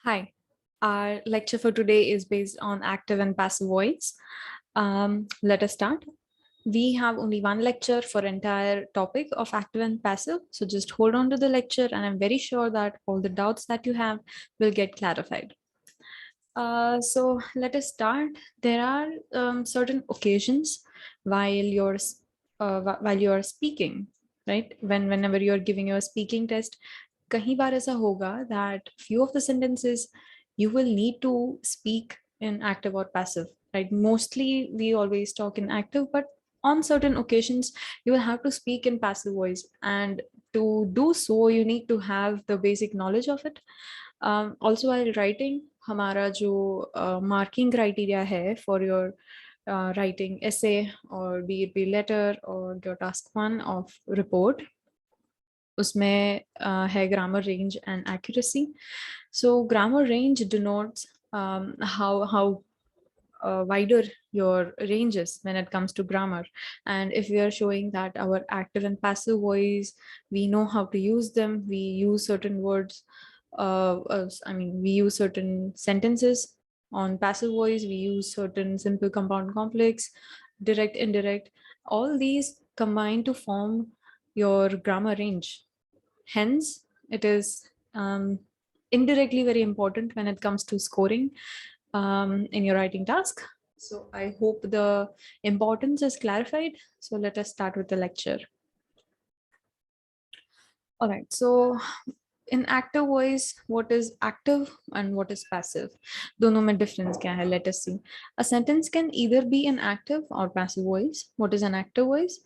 Hi, our lecture for today is based on active and passive voice. Let us start. We have only one lecture for entire topic of active and passive. So just hold on to the lecture and I'm very sure that all the doubts that you have will get clarified. So let us start. There are certain occasions while you're speaking, right? Whenever you're giving your speaking test, kahi baar aisa hoga that few of the sentences you will need to speak in active or passive, right? Mostly we always talk in active, but on certain occasions you will have to speak in passive voice, and to do so you need to have the basic knowledge of it. Also while writing, हमारा जो marking criteria है for your writing essay or be it be letter or your task one of report, उसमें है grammar range and accuracy. So grammar range denotes how wider your ranges when it comes to grammar. And if we are showing that our active and passive voice, we know how to use them, we use certain words, we use certain sentences. On passive voice, we use certain simple, compound, complex, direct, indirect. All these combine to form your grammar range. Hence, it is indirectly very important when it comes to scoring in your writing task. So I hope the importance is clarified. So let us start with the lecture. All right, so in active voice, what is active and what is passive? दोनों में difference क्या है? Let us see. A sentence can either be in active or passive voice. What is an active voice?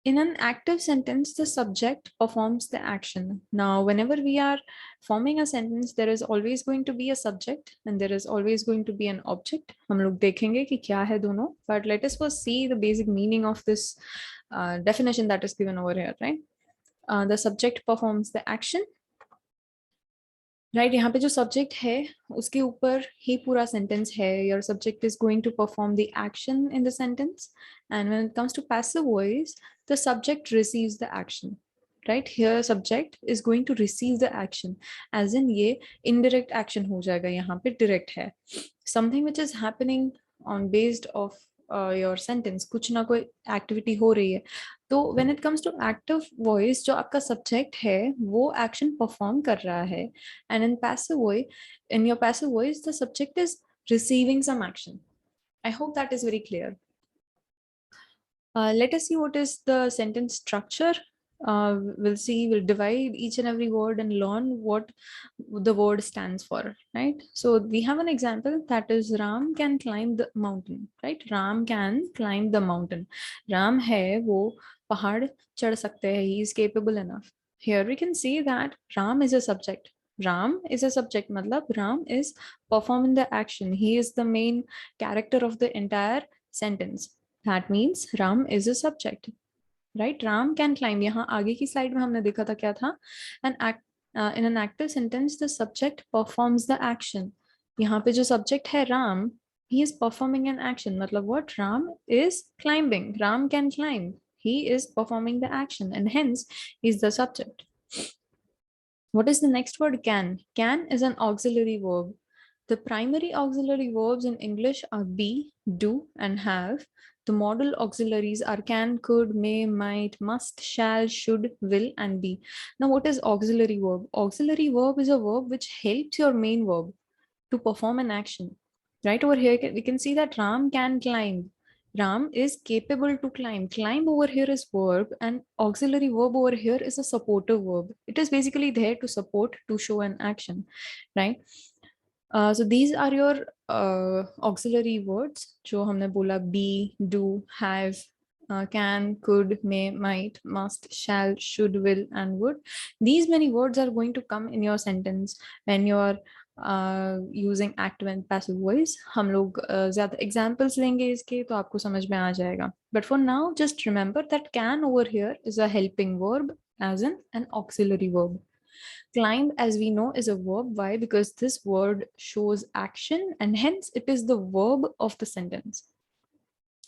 In an active sentence, the subject performs the action. Now, whenever we are forming a sentence, there is always going to be a subject and there is always going to be an object. हम लोग देखेंगे कि क्या है दोनों. But let us first see the basic meaning of this definition that is given over here, right? The subject performs the action. Right यहाँ पे जो सब्जेक्ट है उसके ऊपर ही पूरा सेंटेंस है. Your subject is going to perform the action in the sentence, and when it comes to passive voice the subject receives the action. Right here subject is going to receive the action, as in ये indirect action हो जाएगा, यहाँ पे direct है. Something which is happening on based of your sentence, कुछ ना कोई activity हो रही है. तो when it comes to active voice, जो आपका सब्जेक्ट है वो एक्शन परफॉर्म कर रहा है, and in your passive voice the subject is receiving some action. I hope that is very clear. Let us see what is the sentence structure. We'll divide each and every word and learn what the word stands for, right? So we have an example, that is Ram can climb the mountain, right? Ram can climb the mountain. Ram hai wo pahad chad sakte hai, he is capable enough. Here we can see that Ram is a subject. Ram is a subject, matlab Ram is performing the action. He is the main character of the entire sentence. That means Ram is a subject, right? Ram can climb. यहाँ आगे की slide में हमने देखा था क्या था? In an active sentence, the subject performs the action. यहाँ पे जो subject है Ram, he is performing an action. मतलब what? Ram is climbing. Ram can climb. He is performing the action, and hence is the subject. What is the next word? Can. Can is an auxiliary verb. The primary auxiliary verbs in English are be, do, and have. The modal auxiliaries are can, could, may, might, must, shall, should, will, and be. Now, what is auxiliary verb? Auxiliary verb is a verb which helps your main verb to perform an action. Right over here, we can see that Ram can climb. Ram is capable to climb. Climb over here is verb, and auxiliary verb over here is a supportive verb. It is basically there to support, to show an action, right? So these are your auxiliary words जो हमने बोला: be, do, have, can, could, may, might, must, shall, should, will, and would. These many words are going to come in your sentence when you are using active and passive voice. हम लोग ज़्यादा examples लेंगे इसके, तो आपको समझ में आ जाएगा. But for now, just remember that can over here is a helping verb, as in an auxiliary verb. Climb, as we know, is a verb. Why? Because this word shows action, and hence it is the verb of the sentence.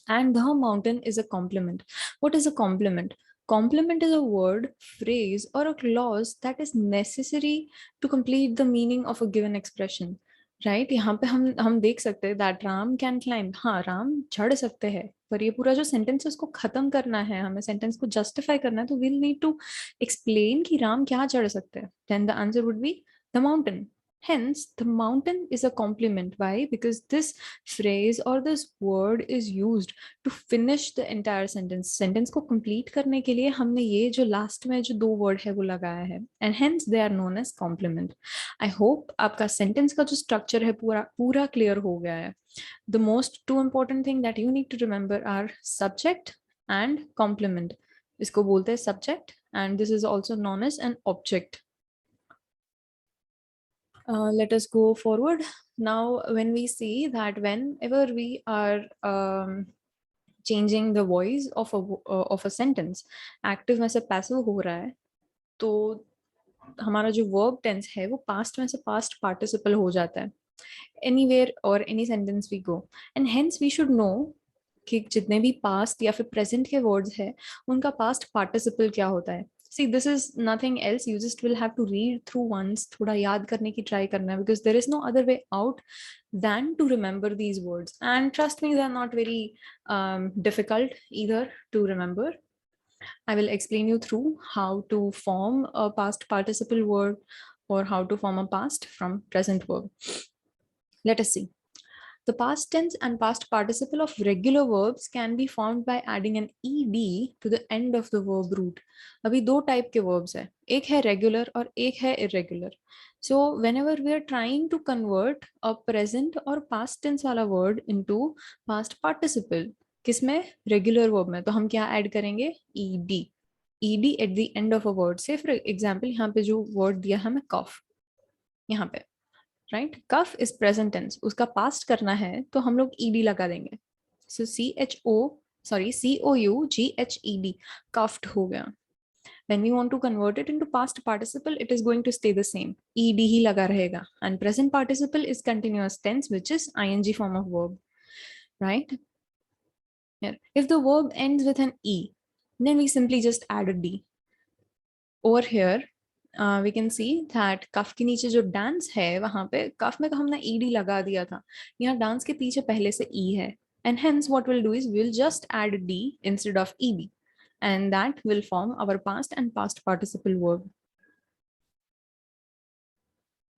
And the mountain is a complement. What is a complement? Complement is a word, phrase, or a clause that is necessary to complete the meaning of a given expression. Right यहाँ पे हम देख सकते हैं that Ram can climb. हाँ, राम चढ़ सकते हैं, पर ये पूरा जो सेंटेंस है उसको खत्म करना है, हमें सेंटेंस को जस्टिफाई करना है, तो वील नीड टू एक्सप्लेन कि राम क्या चढ़ सकते हैं. Then the answer would be the mountain. Hence, the mountain is a compliment. Why? Because this phrase or this word is used to finish the entire sentence. Sentence को complete करने के लिए हमने ये जो last में जो दो word है वो लगाया है. And hence they are known as complement. I hope आपका sentence का जो structure है पूरा clear हो गया है. The most two important thing that you need to remember are subject and complement. इसको बोलते हैं subject, and this is also known as an object. Let us go forward. Now, when we see that whenever we are changing the voice of a sentence, active में से passive हो रहा है, तो हमारा जो verb tense है वो past में से past participle हो जाता है. Anywhere or any sentence we go, and hence we should know कि जितने भी past या फिर present के words है उनका past participle क्या होता है. See, this is nothing else. You just will have to read through once. थोड़ा याद करने की try करना है, because there is no other way out than to remember these words. And trust me, they are not very difficult either to remember. I will explain you through how to form a past participle word or how to form a past from present verb. Let us see. The past tense and past participle of regular verbs can be formed by adding an ed to the end of the verb root. अभी दो type के verbs है, एक है regular और एक है irregular. So whenever we are trying to convert a present or past tense वाला word into past participle, किसमें? Regular verb में. तो हम क्या add करेंगे? ed. ed at the end of a word. Say for example, यहाँ पे जो word दिया है हमें cough, यहाँ पे right, cough is present tense, उसका पास्ट करना है तो हम लोग ईडी लगा देंगे. सो COUGHED, कफ्ड हो गया. When we want to convert it into past participle, it is going to stay the same. ed ही लगा रहेगा. And present participle is continuous tense, which is ing form of verb. Right? Here, if the verb ends with an e, then we simply just add a d. Over here, we can see that कफ के नीचे जो dance है वहां पे कफ में तो हमने ed लगा दिया था, यहाँ डांस के पीछे पहले से e है, and hence what we'll do is we'll just add d instead of ed, and that will form our past and past participle verb.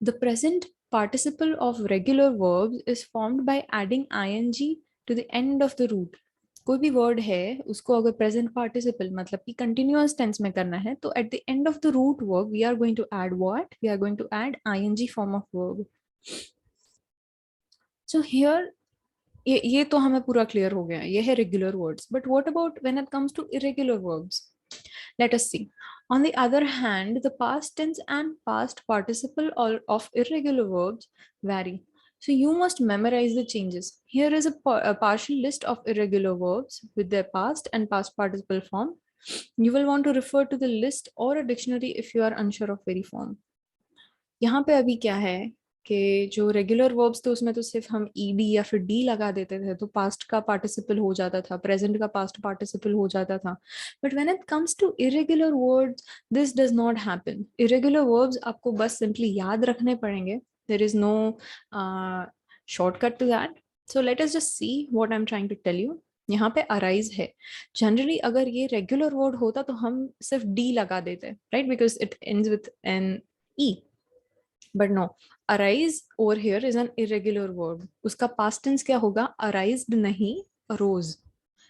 The present participle of regular verbs is formed by adding ing to the end of the root. कोई भी word है उसको अगर present participle मतलब कि continuous tense में करना है तो at the end of the root verb we are going to add what? We are going to add ING form of verb. So here ये तो हमें पूरा क्लियर हो गया, ये है regular words. But what about when it comes to irregular verbs? Let us see. On the other hand, the past tense and past participle of irregular verbs vary. So you must memorize the changes. Here is a partial list of irregular verbs with their past and past participle form. You will want to refer to the list or a dictionary if you are unsure of very form. यहाँ पे अभी क्या है कि जो regular verbs थे उसमें तो सिर्फ हम ईडी या फिर डी लगा देते थे तो पास्ट का पार्टिसिपल हो जाता था, प्रेजेंट का पास्ट पार्टिसिपल हो जाता था. But when it comes to irregular words this does not happen. Irregular verbs आपको बस सिंपली याद रखने पड़ेंगे. There is no shortcut to that. So let us just see what I am trying to tell you. यहाँ पे arise है. Generally अगर ये रेगुलर वर्ड होता तो हम सिर्फ डी लगा देते, right, because it ends with N E. But no, arise over here is an irregular verb. उसका past tense क्या होगा? Arised नहीं, arose.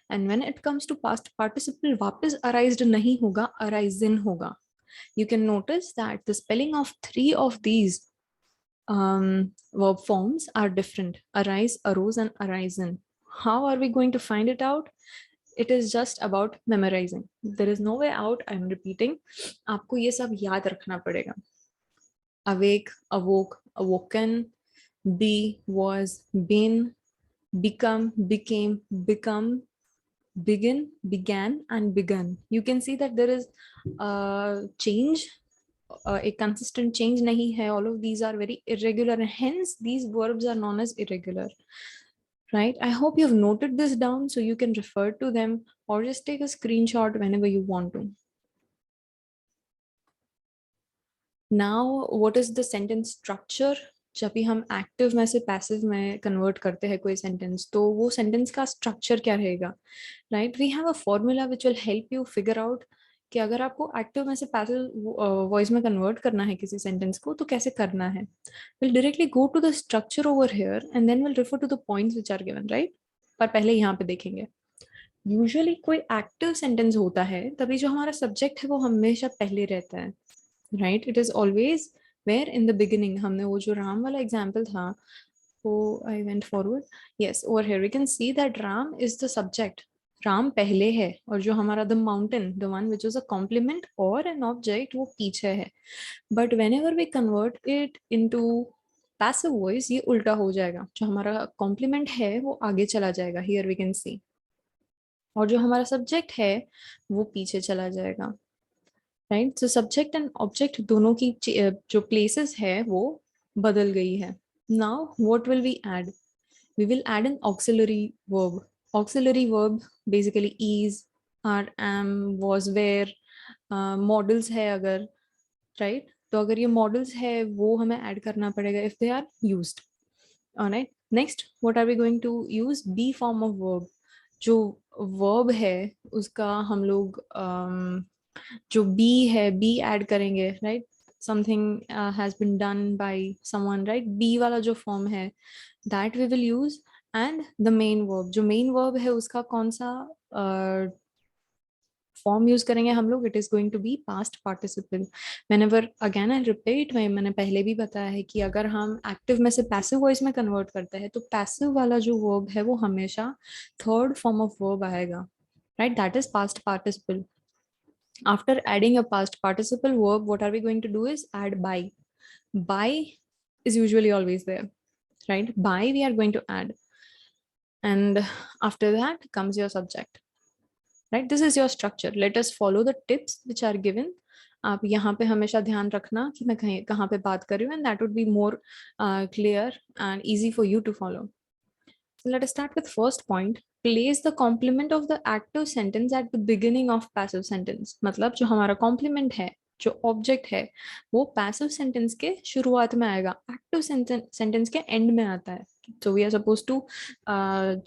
And when it comes to past participle, वापस arised नहीं होगा, arisen होगा. You can notice that the spelling of three of these verb forms are different. Arise, arose, and arisen. How are we going to find it out? It is just about memorizing. There is no way out. I'm repeating. आपको ये सब याद रखना पड़ेगा. Awake, awoke, awoken, be, was, been, become, became, become, begin, began, and begun. You can see that there is change, a consistent change nahi hai. All of these are very irregular and hence these verbs are known as irregular. right? I hope you've noted this down so you can refer to them or just take a screenshot whenever you want to. Now, what is the sentence structure? जब भी हम active में से passive में convert करते हैं कोई sentence, तो वो सेंटेंस का स्ट्रक्चर क्या रहेगा, right? We have a formula which will help you figure out कि अगर आपको एक्टिव में से पैसिव वॉइस में कन्वर्ट करना है किसी सेंटेंस को तो कैसे करना है. Will directly go to the structure over here and then will refer to the points which are given, right? पर पहले यहाँ पे देखेंगे. यूजुअली कोई एक्टिव सेंटेंस होता है तभी जो हमारा सब्जेक्ट है वो हमेशा पहले रहता है, right? It is always where in the beginning. हमने वो जो राम वाला एग्जाम्पल था वो I went forward. Yes, over here we can see that Ram is the subject. Ram पहले है और जो हमारा the mountain, the one which is a complement और एन ऑब्जेक्ट, वो पीछे है. But whenever we convert it into passive voice ये उल्टा हो जाएगा. जो हमारा कॉम्प्लीमेंट है वो आगे चला जाएगा, हियर वी कैन सी, और जो हमारा सब्जेक्ट है वो पीछे चला जाएगा, right? So subject and object दोनों की जो प्लेसेस है वो बदल गई है. Now what will we add? We will add an auxiliary verb. Auxiliary verb basically is, are, am, was, were, modals है अगर, राइट? तो अगर ये मॉडल्स है वो हमें ऐड करना पड़ेगा if they are used. Alright, next what are we going to use? Be form of verb. जो वर्ब है उसका हम लोग जो बी है बी ऐड करेंगे, right? Something has been done by someone, right? Be वाला जो फॉर्म है that we will use. And the main verb, जो मेन वर्ब है उसका कौन सा फॉर्म यूज करेंगे हम लोग? It is going to B past participle. Whenever, again I repeat, मैंने पहले भी बताया है कि अगर हम एक्टिव में से पैसिव वॉइस में कन्वर्ट करते हैं तो पैसिव वाला जो वर्ब है वो हमेशा थर्ड फॉर्म ऑफ वर्ब आएगा, right? That is past participle. After adding a past participle verb, what are we going to do is add by. By is usually always there, right? By we are going to add, and after that comes your subject, right? This is your structure. Let us follow the tips which are given. आप यहाँ पे हमेशा ध्यान रखना कि मैं कहाँ पे बात कर रही हूँ, and that would be more clear and easy for you to follow. So let us start with first point. Place the complement of the active sentence at the beginning of passive sentence. मतलब जो हमारा complement है, जो object है, वो passive sentence के शुरुआत में आएगा, active sentence के end में आता है. So we are supposed to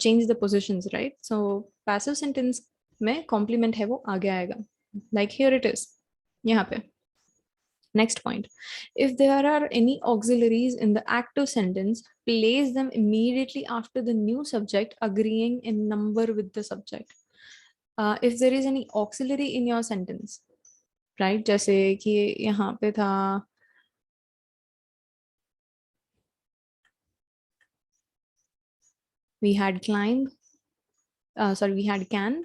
change the positions, right? So passive sentence में complement है वो आगे आएगा. Like here it is, यहाँ पे. Next point. If there are any auxiliaries in the active sentence, place them immediately after the new subject agreeing in number with the subject. If there is any auxiliary in your sentence, right? जैसे कि यहाँ पे था we had climb, we had can,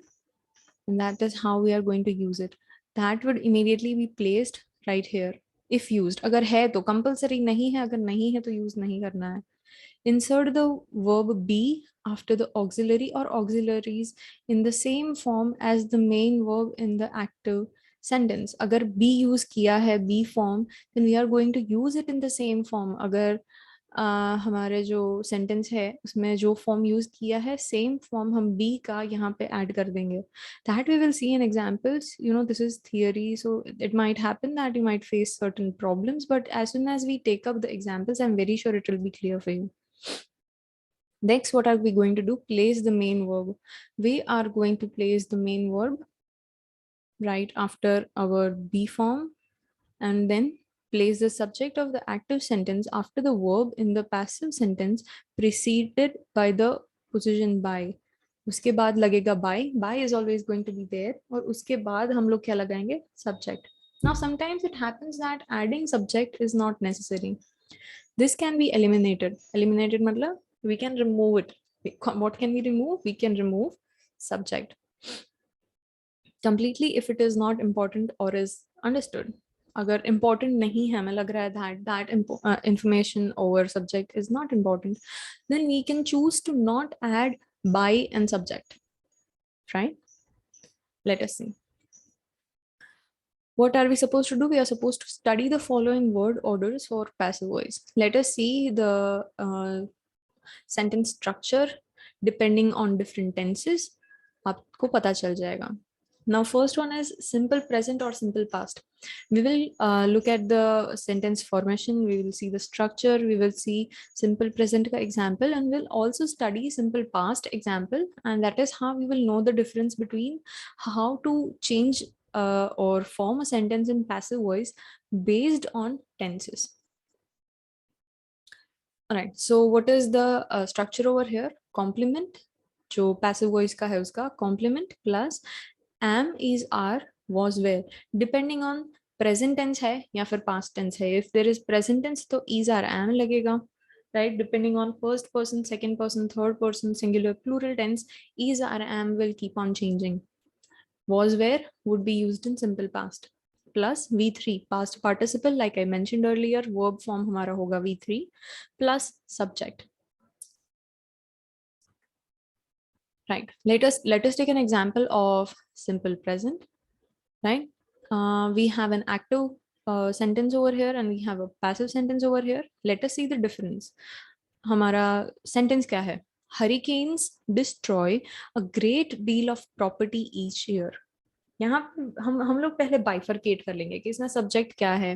and that is how we are going to use it. That would immediately be placed right here. If used, अगर है तो compulsory, नहीं है अगर नहीं है तो use नहीं करना है. Insert the verb be after the auxiliary or auxiliaries in the same form as the main verb in the active sentence. अगर be use किया है be form, then we are going to use it in the same form. अगर हमारे जो sentence है उसमें जो form use किया है सेम फॉर्म हम बी का यहाँ पे ऐड कर देंगे. That we will see in examples. You know this is theory, so it might happen that you might face certain problems, but as soon as we take up the examples I am very sure it will be clear for you. Next, what are we going to do? Place the main verb. We are going to place the main verb right after our be form, and then place the subject of the active sentence after the verb in the passive sentence preceded by the position by. उसके बाद लगेगा by is always going to be there, और उसके बाद हम लोग क्या लगाएंगे? Subject. Now sometimes it happens that adding subject is not necessary. This can be eliminated. Eliminated मतलब we can remove it. What can we remove? We can remove subject completely if it is not important or is understood. अगर important नहीं है, हमें लग रहा है that information over subject is not important, then we can choose to not add by and subject, right? Let us see. What are we supposed to do? We are supposed to study the following word orders for passive voice. Let us see the sentence structure. depending on different tenses आपको पता चल जाएगा. Now first one is simple present or simple past. We will look at the sentence formation, we will see the structure, we will see simple present ka example, and we'll also study simple past example, and that is how we will know the difference between how to change or form a sentence in passive voice based on tenses. All right, so what is the structure over here? Complement, जो passive voice का है उसका complement plus am is are was were, depending on present tense है या फिर past tense है. If there is present tense तो is are am लगेगा, right? Depending on first person, second person, third person, singular, plural tense, is are am will keep on changing. Was were would be used in simple past. Plus V3 past participle, like I mentioned earlier, verb form हमारा होगा V3 plus subject. Right. Let us take an example of simple present. Right. We have an active sentence over here and we have a passive sentence over here. Let us see the difference. हमारा sentence क्या है? Hurricanes destroy a great deal of property each year. यहाँ हम लोग पहले bifurcate कर लेंगे कि इसमें सब्जेक्ट क्या है,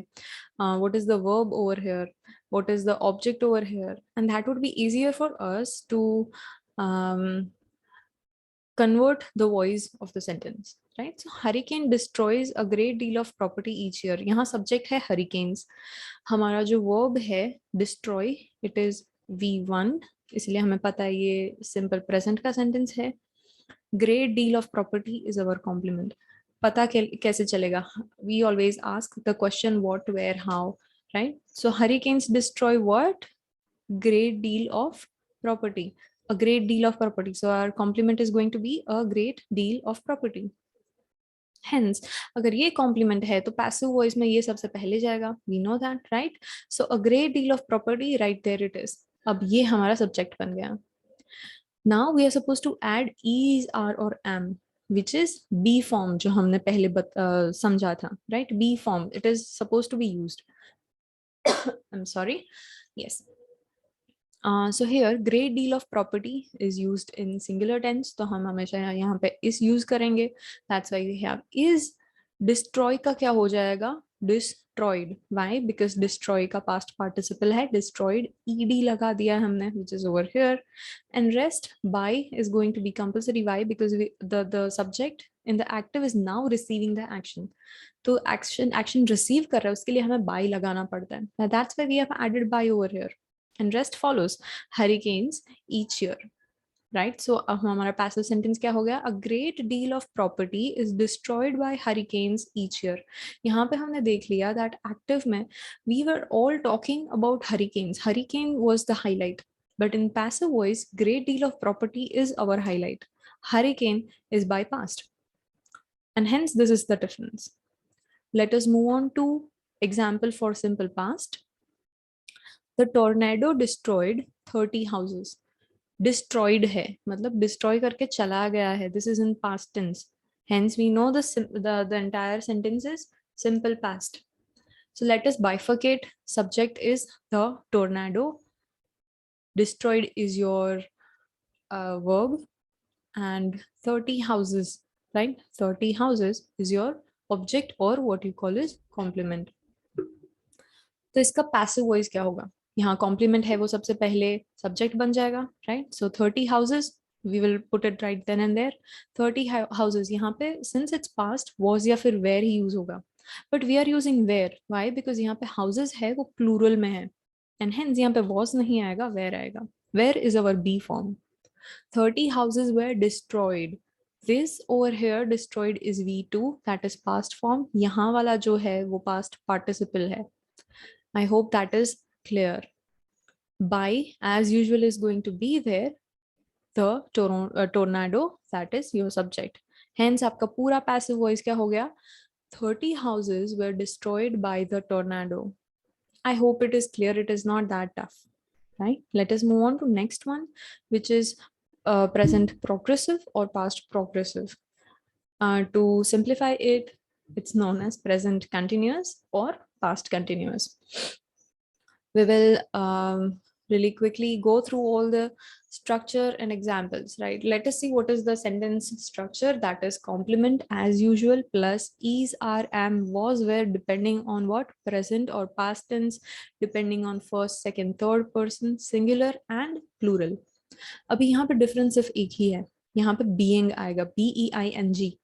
what is the verb over here, what is the object over here, and that would be easier for us to convert the voice of the sentence, right? So hurricane destroys a great deal of property each year. यहाँ subject है hurricanes, हमारा जो verb है destroy, it is V1, इसलिए हमें पता है ये simple present का sentence है. Great deal of property is our complement. पता कैसे चलेगा? We always ask the question what, where, how, right? So hurricanes destroy what? Great deal of property. A great deal of property. So our complement is going to be a great deal of property. Hence, अगर ये complement है तो passive voice में ये सबसे पहले जाएगा. We know that, right? So a great deal of property, right there it is. अब ये हमारा subject बन गया. Now we are supposed to add is, are or am, which is be form जो हमने पहले समझा था, right? Be form, it is supposed to be used. I'm sorry. Yes. So here great deal of property is used in singular tense, तो हम हमेशा यहाँ पे is use करेंगे. That's why we have is. Destroy का क्या हो जाएगा? Destroyed. Why? Because destroy का past participle है destroyed, ed लगा दिया है हमने, which is over here, and rest by is going to be compulsory. Why? Because the subject in the active is now receiving the action. तो action receive कर रहा है, उसके लिए हमें by लगाना पड़ता है. Now that's why we have added by over here. And rest follows. Hurricanes each year, right? So हमारा passive sentence क्या हो गया? A great deal of property is destroyed by hurricanes each year. यहाँ पे हमने देख लिया that active में we were all talking about hurricanes. Hurricane was the highlight, but in passive voice, great deal of property is our highlight. Hurricane is by past, and hence this is the difference. Let us move on to example for simple past. The tornado destroyed 30 houses. Destroyed है मतलब destroy करके चला गया है. This is in past tense. Hence we know the entire sentence is simple past. So let us bifurcate. Subject is the tornado. Destroyed is your verb, and 30 houses, right? 30 houses is your object or what you call is complement. तो इसका passive voice क्या होगा? यहाँ complement है वो सबसे पहले subject बन जाएगा, right? So 30 houses we will put it right then and there. 30 houses, यहाँ पे since it's past was या फिर where ही use होगा, but we are using where. Why? Because यहाँ पे houses है वो plural में है, and hence यहाँ पे was नहीं आएगा, where आएगा. Where is our B form. 30 houses were destroyed. This over here destroyed is V2, that is past form. यहाँ वाला जो है वो past participle है. I hope that is clear. By, as usual, is going to be there. The tornado, that is your subject. Hence, आपका पूरा passive voice क्या हो गया? 30 houses were destroyed by the tornado. I hope it is clear. It is not that tough, right? Let us move on to next one, which is present progressive or past progressive. To simplify it, it's known as present continuous or past continuous. We will really quickly go through all the structure and examples, right? Let us see what is the sentence structure. That is complement as usual plus is, are, am, was, were, depending on what, present or past tense, depending on first, second, third person, singular and plural. अभी यहाँ पे difference सिर्फ एक ही है, यहाँ पे being आएगा, BEING.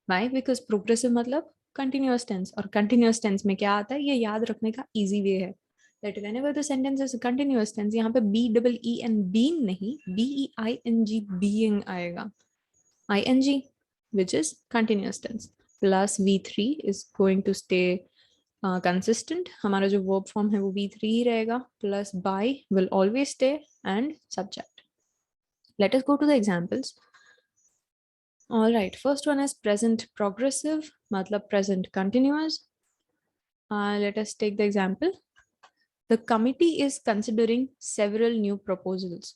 Why? Because progressive मतलब continuous tense, और continuous tense में क्या आता है ये याद रखने का easy way है, that whenever the sentence is continuous tense यहाँ पे BEEN being नहीं, BEING being आएगा, ing which is continuous tense plus V3 is going to stay consistent. हमारा जो verb form है वो V3 ही रहेगा, plus by will always stay and subject. Let us go to the examples. All right, first one is present progressive, matlab present continuous. Let us take the example. The committee is considering several new proposals.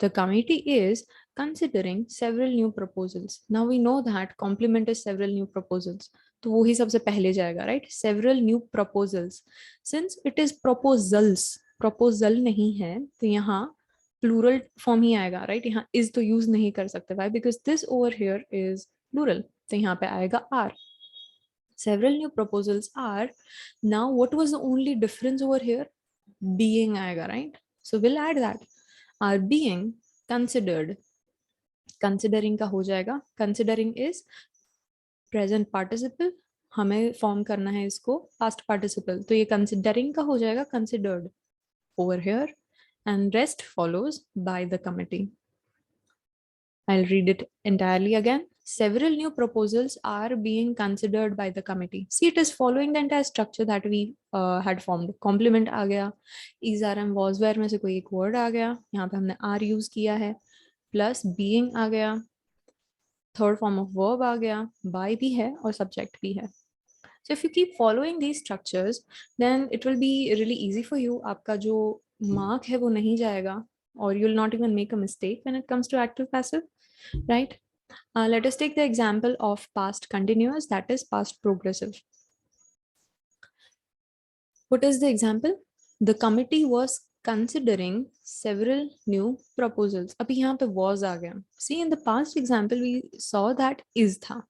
The committee is considering several new proposals. Now we know that complement is several new proposals. तो वो ही सबसे पहले जाएगा, right? Several new proposals. Since it is proposals, proposal नहीं है, तो यहाँ plural form ही आएगा, right? यहाँ is तो use नहीं कर सकते. Why? Because this over here is plural. तो यहाँ पे आएगा are. Several new proposals are. Now what was the only difference over here? Being आएगा, right? So we'll add that. Are being considered. Considering का हो जाएगा. Considering is present participle. हमें form करना है इसको past participle. तो ये considering का हो जाएगा considered over here. And rest follows by the committee. I'll read it entirely again. Several new proposals are being considered by the committee. See, it is following the entire structure that we had formed. Complement आ गया, is, are, am, was, were में से कोई एक word आ गया, यहाँ पे हमने are use किया है, plus being आ गया, third form of verb आ गया, by भी है और subject भी है. So if you keep following these structures, then it will be really easy for you. आपका जो mark है वो नहीं जाएगा, or you'll not even make a mistake when it comes to active passive, right? Let us take the example of past continuous, that is past progressive. What is the example? The committee was considering several new proposals. अभी यहाँ पे was आ गया. See, in the past example we saw that is था.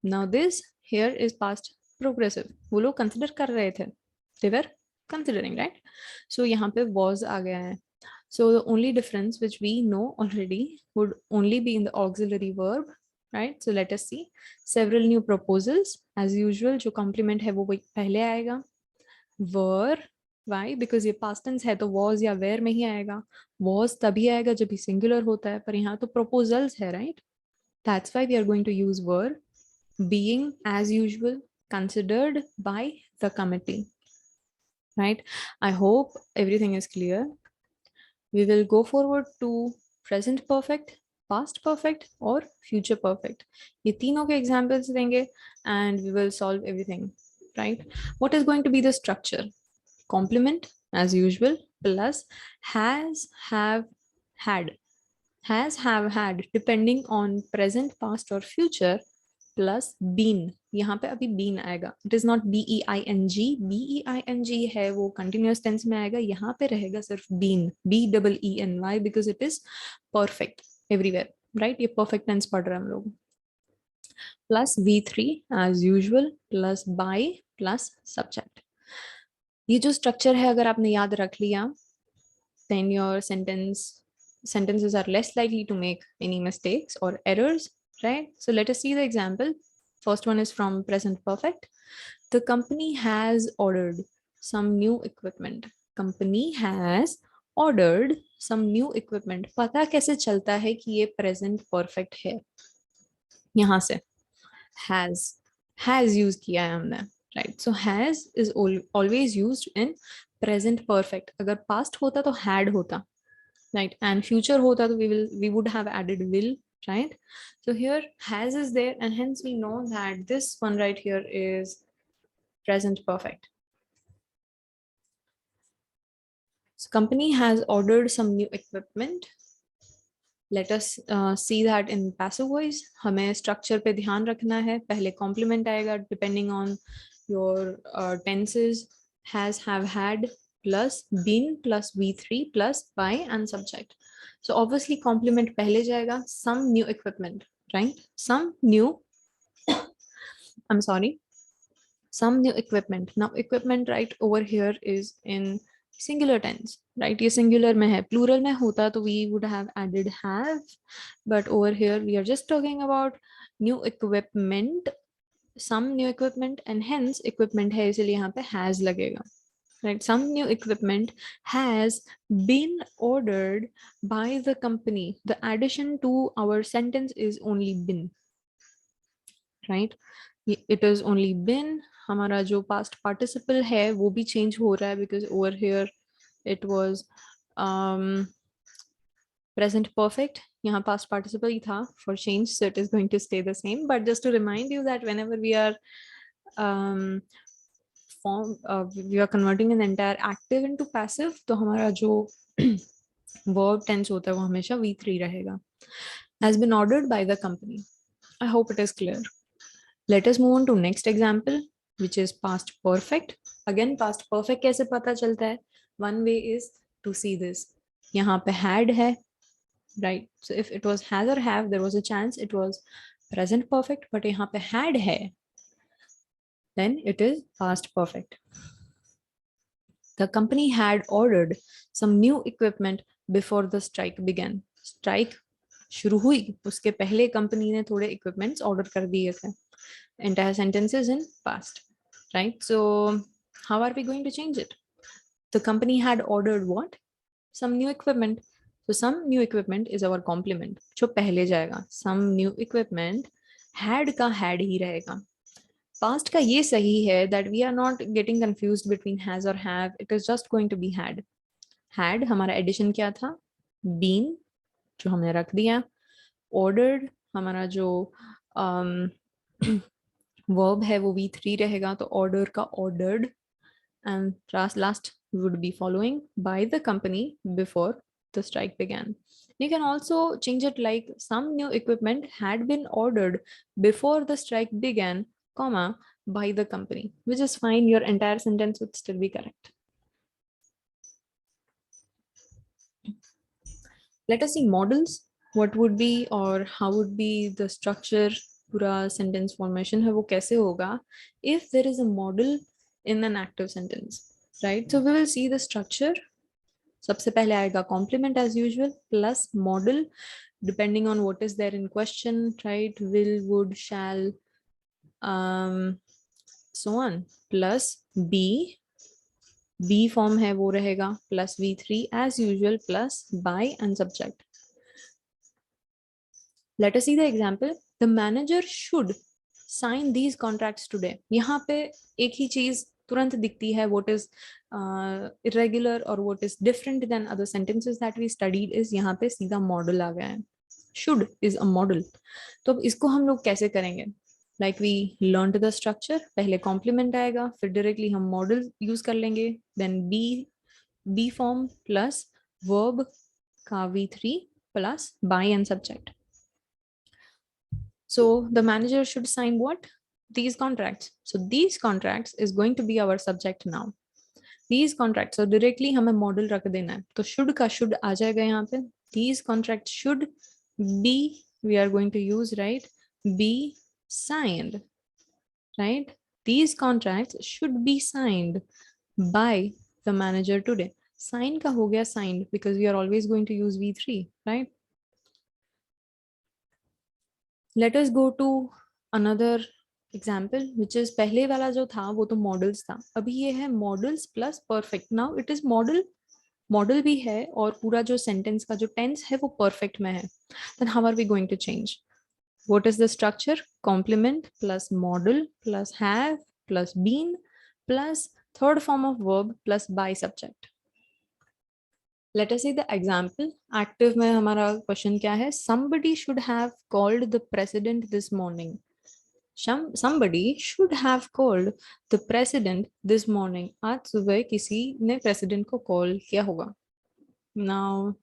Now this here is past progressive. वो लोग consider कर रहे थे. They were considering, right? So यहाँ पे was आ गया है. So the only difference which we know already would only be in the auxiliary verb, right? So let us see. Several new proposals as usual. जो complement है वो पहले आएगा. Were, why? Because ये past tense है तो was या were में ही आएगा. Was तभी आएगा जब भी singular होता है, पर यहाँ तो proposals है, right? That's why we are going to use were. Being as usual, considered by the committee, right? I hope everything is clear. We will go forward to present perfect, past perfect और future perfect. ये तीनों के examples देंगे and we will solve everything, right? What is going to be the structure? Complement as usual plus has, have, had. Has, have, had depending on present, past or future plus been. यहाँ पे अभी been आएगा. It is not BEING. BEING है वो continuous tense में आएगा. यहाँ पे रहेगा सिर्फ been. BEEN. Why? Because it is perfect everywhere, right? ये perfect tense पढ़ रहे हैं हम लोग. Plus V3 as usual plus by plus subject. ये जो structure है अगर आपने याद रख लिया, then your sentences are less likely to make any mistakes or errors, right? So let us see the example. First one is from present perfect. The company has ordered some new equipment. Company has ordered some new equipment. पता कैसे चलता है कि ये present perfect है? यहाँ से has use किया है हमने, right? So has is always used in present perfect. अगर past होता तो had होता, right? And future hota to we would have added will, right? So here has is there and hence we know that this one right here is present perfect. So company has ordered some new equipment. Let us see that in passive voice. हमें structure पे ध्यान रखना है. पहले complement आएगा depending on your tenses. Has, have, had. plus been plus v3 plus by and subject. So obviously complement पहले जाएगा, some new equipment, right? Some new, I'm sorry, some new equipment. Now equipment right over here is in singular tense, right? ये singular में है, plural में होता तो we would have added have, but over here we are just talking about new equipment, some new equipment, and hence equipment है इसलिए यहाँ पे has लगेगा, right? Some new equipment has been ordered by the company. The addition to our sentence is only been, right? It is only been. हमारा जो past participle है वो भी change हो रहा है because over here it was present perfect. यहाँ past participle ही था for change, so it is going to stay the same. But just to remind you that whenever we are we are converting an entire active into passive, तो हमारा जो verb tense होता है वो हमेशा v3 रहेगा. Has been ordered by the company. I hope it is clear. Let us move on to next example, which is past perfect. Again, past perfect कैसे पता चलता है? One way is to see this. यहाँ पे had है, right? So if it was has or have, there was a chance it was present perfect, but यहाँ पे had है, then it is past perfect. The company had ordered some new equipment before the strike began. Strike शुरू हुई उसके पहले company ने थोड़े equipments order कर दिए थे. Entire sentence is in past, right? So how are we going to change it? The company had ordered what? Some new equipment. So some new equipment is our complement. जो पहले जाएगा. Some new equipment had का had ही रहेगा. Past का ये सही है that we are not getting confused between has or have. It is just going to be had. Had हमारा addition क्या था? Been जो हमने रख दिया. Ordered हमारा जो verb है वो v3 रहेगा तो order का ordered, and last would be following by the company before the strike began. You can also change it like some new equipment had been ordered before the strike began, comma, by the company, which is fine. Your entire sentence would still be correct. Let us see models. What would be or how would be the structure, पूरा sentence formation है वो कैसे होगा if there is a model in an active sentence, right? So we will see the structure. सबसे पहले आएगा complement as usual plus model depending on what is there in question, right? Will, would, shall, so on, plus B form है वो रहेगा plus V3 as usual plus by and subject. Let us see the example. The manager should sign these contracts today. यहाँ पे एक ही चीज तुरंत दिखती है. What is irregular or what is different than other sentences that we studied is यहाँ पे सीधा model आ गया है. Should is a model. तो अब इसको हम लोग कैसे करेंगे? Like we learned the structure. पहले complement आएगा, फिर directly हम model use कर लेंगे. Then B form plus verb का V3 plus by and subject. So the manager should sign what? These contracts. So these contracts is going to be our subject now. These contracts. So directly हमें model रख देना है. तो should का should आ जाएगा यहाँ पे. These contracts should be, we are going to use, right? Be signed, right? These contracts should be signed by the manager today. Sign का हो गया signed because we are always going to use V3, right? Let us go to another example, which is पहले वाला जो था वो तो models था. अभी ये है models plus perfect. Now it is model भी है और पूरा जो sentence का जो tense है वो perfect में है. Then how are we going to change? What is the structure? Complement plus model plus have plus been plus third form of verb plus by subject. Let us see the example. Active में हमारा question क्या है? Somebody should have called the president this morning. Somebody should have called the president this morning. आज सुबह किसी ने president को call किया होगा. Now,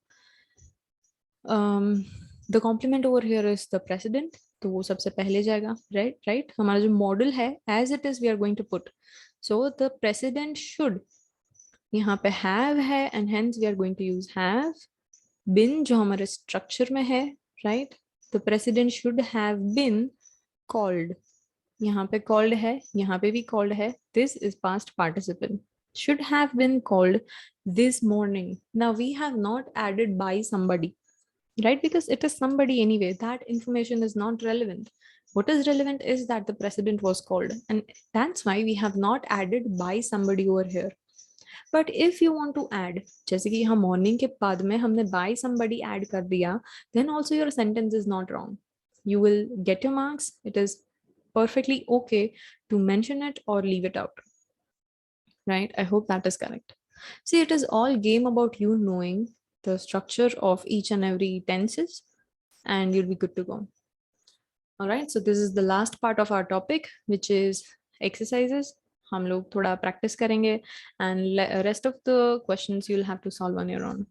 the complement over here is the president. तो वो सबसे पहले जाएगा, right? हमारा जो model है, as it is we are going to put. So the president should. यहाँ पे have है and hence we are going to use have. Been जो हमारे structure में है, right? The president should have been called. यहाँ पे called है, यहाँ पे भी called है. This is past participle. Should have been called this morning. Now we have not added by somebody, right? Because it is somebody anyway. That information is not relevant. What is relevant is that the president was called, and that's why we have not added by somebody over here. But if you want to add, जैसे कि यहाँ morning के बाद में हमने by somebody add कर दिया, then also your sentence is not wrong. You will get your marks. It is perfectly okay to mention it or leave it out. Right? I hope that is correct. See, it is all game about you knowing the structure of each and every tenses, and you'll be good to go. All right, so this is the last part of our topic, which is exercises. हम लोग थोड़ा practice करेंगे, and rest of the questions you'll have to solve on your own.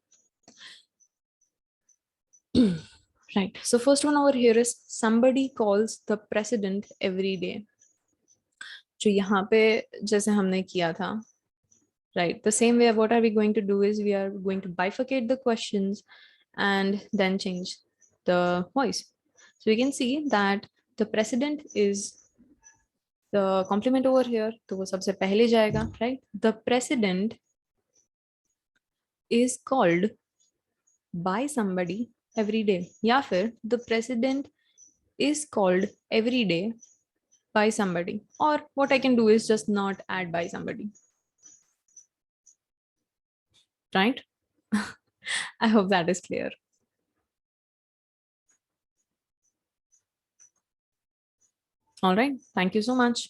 Right, so first one over here is somebody calls the president every day. जो यहाँ पे जैसे हमने किया था, right? The same way, what are we going to do is we are going to bifurcate the questions and then change the voice. So you can see that the president is the complement over here. तो वो सबसे पहले जाएगा, right? The president is called by somebody every day. या फिर the president is called every day by somebody. Or what I can do is just not add by somebody. Right? I hope that is clear. All right. Thank you so much.